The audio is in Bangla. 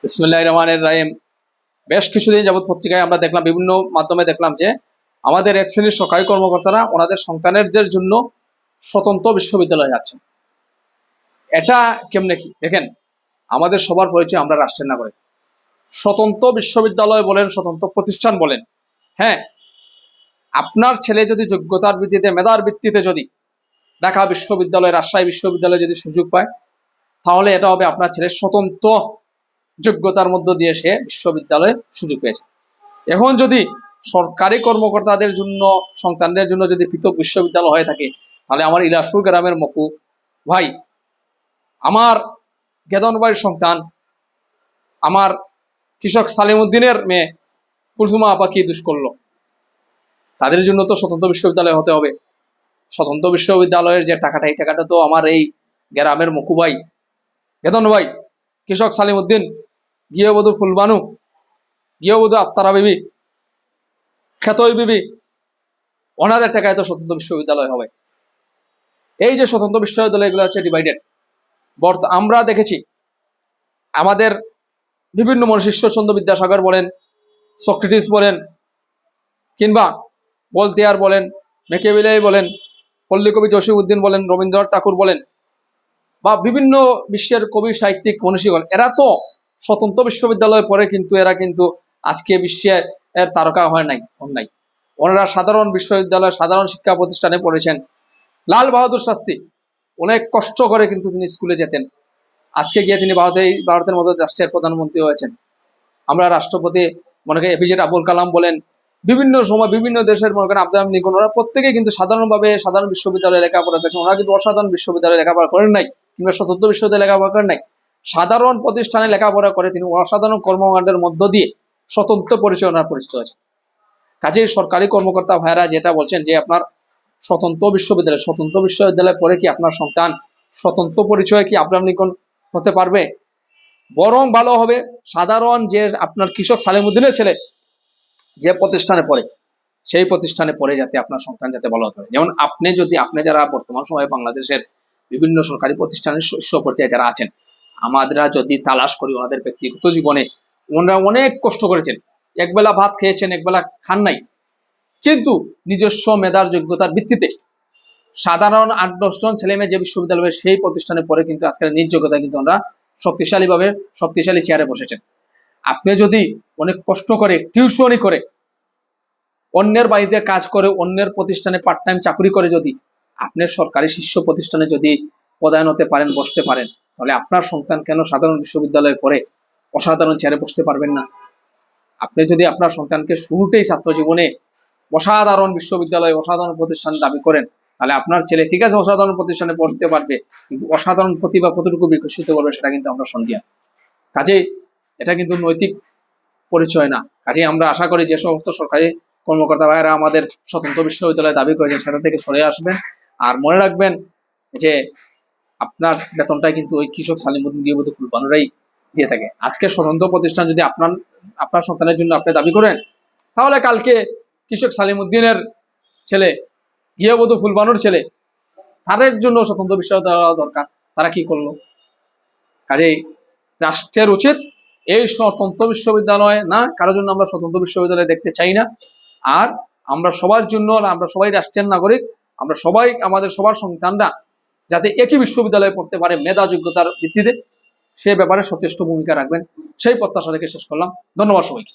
বিসমিল্লাহির রহমানির রহিম। বেশ কিছুদিন যাবত পত্রিকায় আমরা দেখলাম, বিভিন্ন মাধ্যমে দেখলাম যে আমাদের এক শ্রেণীর সরকারি কর্মকর্তারা ওনাদের সন্তানদের জন্য স্বতন্ত্র বিশ্ববিদ্যালয়ে যাচ্ছেন। এটা কেমনে কি দেখেন, আমাদের সবার পরিচয় আমরা রাষ্ট্রের নাগরিক। স্বতন্ত্র বিশ্ববিদ্যালয় বলেন, স্বতন্ত্র প্রতিষ্ঠান বলেন, হ্যাঁ, আপনার ছেলে যদি যোগ্যতার ভিত্তিতে, মেধার ভিত্তিতে যদি ঢাকা বিশ্ববিদ্যালয়, রাজশাহী বিশ্ববিদ্যালয়ে যদি সুযোগ পায়, তাহলে এটা হবে আপনার ছেলের স্বতন্ত্র যোগ্যতার মধ্য দিয়ে সে বিশ্ববিদ্যালয়ে সুযোগ পেয়েছে। এখন যদি সরকারি কর্মকর্তাদের জন্য, সন্তানদের জন্য যদি পৃথক বিশ্ববিদ্যালয় হয়ে থাকে, তাহলে আমার ইলাসপুর গ্রামের মকু ভাই, আমার গেদন ভাইয়ের সন্তান, আমার কৃষক সালিমউদ্দিনের মেয়ে কুলসুমা আপা কি দুষ করলো, তাদের জন্য তো স্বতন্ত্র বিশ্ববিদ্যালয় হতে হবে। স্বতন্ত্র বিশ্ববিদ্যালয়ের যে টাকাটা, এই টাকাটা তো আমার এই গ্রামের মকু ভাই, গেদন ভাই, কৃষক সালিমউদ্দিন, গৃহবধূ ফুলবানু, গৃহবধূ আফতারা বিবি, খেতই বিবি, ওনাদের টাকায় তো স্বতন্ত্র বিশ্ববিদ্যালয় হবে। এই যে স্বতন্ত্র বিশ্ববিদ্যালয়, এগুলো হচ্ছে ডিভাইডেড। আমরা দেখেছি আমাদের বিভিন্ন মানুষ, ঈশ্বরচন্দ্র বিদ্যাসাগর বলেন, সক্রেটিস বলেন, কিংবা বলতেয়ার বলেন, মেকিয়াভেলি বলেন, পল্লীকবি জসিমউদ্দিন বলেন, রবীন্দ্রনাথ ঠাকুর বলেন, বা বিভিন্ন বিশ্বের কবি, সাহিত্যিক, মনীষীগণ, এরা তো স্বতন্ত্র বিশ্ববিদ্যালয়ে পড়ে, কিন্তু এরা কিন্তু আজকে বিশ্বের তারকা হয় নাই, অন্যায়। ওনারা সাধারণ বিশ্ববিদ্যালয়, সাধারণ শিক্ষা প্রতিষ্ঠানে পড়েছেন। লাল বাহাদুর শাস্ত্রী অনেক কষ্ট করে কিন্তু তিনি স্কুলে যেতেন। আজকে গিয়ে তিনি ভারতের মতো রাষ্ট্রের প্রধানমন্ত্রী হয়েছেন। আমরা রাষ্ট্রপতি মনে করি এপিজে আব্দুল কালাম বলেন, বিভিন্ন সময় বিভিন্ন দেশের মনে করেন আব্রাহাম লিঙ্কন, ওরা প্রত্যেকে কিন্তু সাধারণভাবে সাধারণ বিশ্ববিদ্যালয়ে লেখাপড়া করেছেন। ওরা কিন্তু অসাধারণ বিশ্ববিদ্যালয়ে লেখাপড়া করেন নাই, কিংবা স্বতন্ত্র বিশ্ববিদ্যালয়ে লেখাপড়া করেন নাই। সাধারণ প্রতিষ্ঠানে লেখাপড়া করে তিনি অসাধারণ কর্মকাণ্ডের মধ্য দিয়ে স্বতন্ত্র পরিচয় ওনার পরিচিত হয়েছে। কাজেই সরকারি কর্মকর্তা ভাইরা যেটা বলছেন যে আপনার স্বতন্ত্র বিশ্ববিদ্যালয় পরে কি আপনার সন্তান স্বতন্ত্র পরিচয় কি আব্রাহাম লিঙ্কন হতে পারবে? বরং ভালো হবে সাধারণ যে আপনার কৃষক সালেমউদ্দিনের ছেলে যে প্রতিষ্ঠানে পড়ে, সেই প্রতিষ্ঠানে পড়ে যাতে আপনার সন্তান যাতে ভালো হতে পারে। যেমন আপনি যারা বর্তমান সময়ে বাংলাদেশের বিভিন্ন সরকারি প্রতিষ্ঠানের শীর্ষ পর্যায়ে যারা আছেন, আমরা যদি তালাশ করি ওনাদের ব্যক্তিগত জীবনে, ওনারা অনেক কষ্ট করেছেন, একবেলা ভাত খেয়েছেন, একবেলা খান নাই, কিন্তু নিজস্ব মেধার যোগ্যতার ভিত্তিতে সাধারণ 8-10 জন ছেলে মেয়ে যে বিশ্ববিদ্যালয়ে, সেই প্রতিষ্ঠানে পড়ে কিন্তু আজকের নিজ যোগ্যতা কিন্তু আমরা শক্তিশালী চেয়ারে বসেছেন। আপনি যদি অনেক কষ্ট করে, টিউশনি করে, অন্যের বাড়িতে কাজ করে, অন্যের প্রতিষ্ঠানে পার্ট টাইম চাকরি করে যদি আপনি সরকারি শীর্ষ প্রতিষ্ঠানে যদি পদায়ন হতে পারেন, বসতে পারেন, তাহলে আপনার সন্তান কেন সাধারণ বিশ্ববিদ্যালয়ে পড়ে অসাধারণ চেয়ারে বসতে পারবেন না? আপনি যদি আপনার সন্তানকে শুরুতেই ছাত্র জীবনে অসাধারণ বিশ্ববিদ্যালয়, অসাধারণ প্রতিষ্ঠান দাবি করেন, তাহলে আপনার ছেলে ঠিক আছে অসাধারণ প্রতিষ্ঠানে পড়তে পারবে, কিন্তু অসাধারণ প্রতিভা কতটুকু বিকশিত করবে সেটা কিন্তু আমরা সন্দেহ। কাজেই এটা কিন্তু নৈতিক পরিচয় না। কাজেই আমরা আশা করি যে সমস্ত সরকারি কর্মকর্তা ভাইয়েরা আমাদের স্বতন্ত্র বিশ্ববিদ্যালয় দাবি করেছেন, সেটা থেকে সরে আসবেন। আর মনে রাখবেন যে আপনার বেতনটাই কিন্তু ওই কৃষক সালিমউদ্দিন, গৃহবধূ ফুলবানুরাই দিয়ে থাকে। আজকে স্বতন্ত্র প্রতিষ্ঠান যদি আপনার সন্তানের জন্য আপনি দাবি করেন, তাহলে কালকে কৃষক সালিমউদ্দিনের ছেলে, গৃহবধূ ফুলবানুর ছেলে, তাদের জন্য স্বতন্ত্র বিশ্ববিদ্যালয় দরকার। তারা কি করলো? কাজেই রাষ্ট্রের উচিত এই স্বতন্ত্র বিশ্ববিদ্যালয় না, কারোর জন্য আমরা স্বতন্ত্র বিশ্ববিদ্যালয় দেখতে চাই না। আর আমরা সবার জন্য, আমরা সবাই রাষ্ট্রের নাগরিক, আমরা সবাই আমাদের সবার সন্তানরা যাতে একই বিশ্ববিদ্যালয়ে পড়তে পারে মেধা যোগ্যতার ভিত্তিতে, সে ব্যাপারে সচেষ্ট ভূমিকা রাখবেন, সেই প্রত্যাশা রেখে শেষ করলাম। ধন্যবাদ সবাইকে।